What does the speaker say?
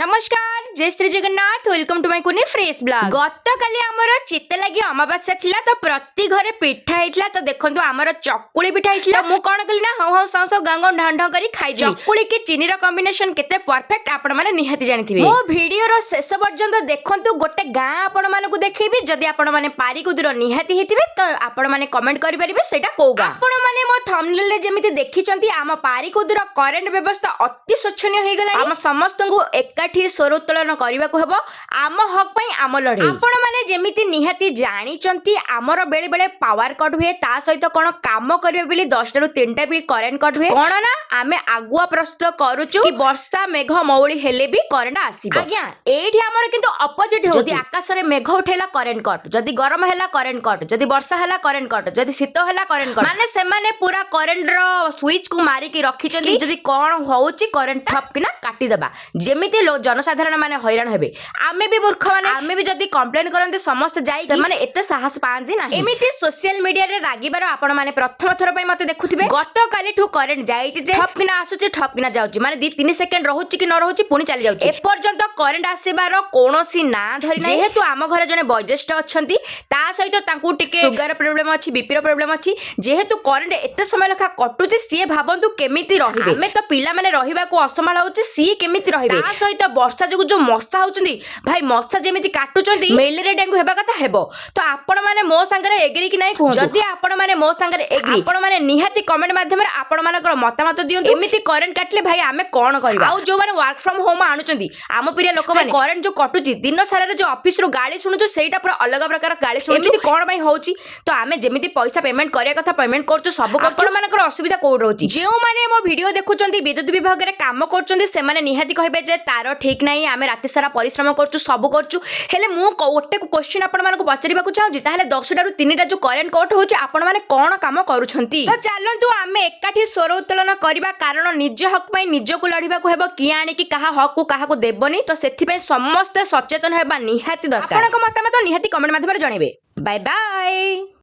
नमस्कार जय Shri Jagannath welcome to my कुनी फ्रेश ब्लॉग। गत काली हमर चित्ते लागि अमावास्या थिला तो प्रति घरे पिठा हेतला तो देखंतु हमर चकुली पिठा हेतला मु कोन कली ना हौ सांसो गांगो ढंढ करी खाइ चकुली के चीनी रो कॉम्बिनेशन केते परफेक्ट आपण माने निहाती जानिथिबे। मो वीडियो रो शेष पर्यंत देखंतु गोटे गां आपण माने को देखैबी जदी आपण माने पारी कुदुर निहाती हेतिबे तो आपण माने कमेंट करि परिबे सेटा को गां आपण माने मो थंबनेल रे जेमिति देखिचंती आम पारी कुदुर करेंट व्यवस्था अति शोचनीय होई गेला। हम समस्त को एकाठी स्वर उत्तोलन करने को हेबो आम हक पई आम लड़े। आपण माने जेमिति निहाती जानिचंती आमर बेले बेले पावर कट हुए ता सहित कोन काम करबे बेली 10 रु 3टा भी करेंट कट हुए कोन ना आमे आगुआ प्रस्तुत करूचु कि वर्षा मेघ मौली हेले भी करेंट आसीबो। आज्ञा एठी हमर किंतु अपोजिट हो जदी आकाश रे मेघ उठेला करेंट कट जदी गरम हेला करेंट कट जदी वर्षा हेला करेंट कट जदी शीत हेला करेंट कट माने से माने पूरा करेंट रो स्विच को मारी की रखिचंती जदी कोन होउची करेंट ठप किना काटी देबा जेमिति जनसाधारण माने हैरान हेबे। आमे भी मूर्ख माने आमे भी जदी कंप्लेन करंते समस्त जाई से माने एते साहस पांती ना एमिति सोशल मीडिया रे रागिबार आपण माने प्रथम थर पई मते देखुथिबे गत काली ठु करेंट जाईची जे ठप किना आसुची ठप किना जाउची माने 2-3 सेकंड रहउची कि न रहउची पुनी चली जाउची ए पर्यंत करेंट आसीबार कोनोसी ना धरि नै जेहेतु आम घर जने वयोज्येष्ठ अछंती ता सहित तांकू टिके सुगर प्रॉब्लम अछि बीपी रो प्रॉब्लम अछि जेहेतु करेंट एते समय लखा कटुची सी भाबंतु केमिति रहिबे आमे तो पिला माने रहिबा को असमाल होउची सी केमिति रहिबे ता सहित वर्षा जो जो मशा होउचंदी भाई मशा जेमिति काटुचंदी मलेरिया डेंगू हेबा कथा हेबो तो आपण माने मो संगरे एग्री कि नै कहू जदी आपण माने मो संगरे एग्री आपण माने निहाती कमेंट माध्यम रे आपण मानकर मतामत दियंतु एमिति करेंट काटले भाई आमे कोन करबा आ जो माने वर्क फ्रॉम होम आनुचंदी आम प्रिय लोक माने करेंट जो कटुची दिन सारा रे जो ऑफिस रो गाड़ी सुनुचु सेटा पूरा अलग प्रकार गाड़ी सुनुचु एमिति कोन भाई होउची तो आमे जेमिति पैसा पेमेंट करिया कथा पेमेंट करचु सब आपण मानकर असुविधा कोड रहउची जेउ माने मो वीडियो देखुचंदी विद्युत विभाग रे काम करचंदी से माने निहाती कहबे जे तार ठीक नाही आमे राति सारा परिश्रम करचु सब करचु हेले मु गोटे क्वेश्चन आपण मानको पचारिबा को चाहू ताहले 10 रु 3टा जो करेंट कट होउची आपण माने कोन काम करूछंती तो चलंतु आमे एकाठी स्वर उत्तोलन करबा कारण निज हक पई निज को लढिबा को हेबो कि आनी कि कहा हक को कहा को देबनी तो सेथि पई समस्त सचेतन हेबा निहाती दरकार। आपनक मतामत निहाती कमेंट माध्यम रे जणेबे। Bye bye.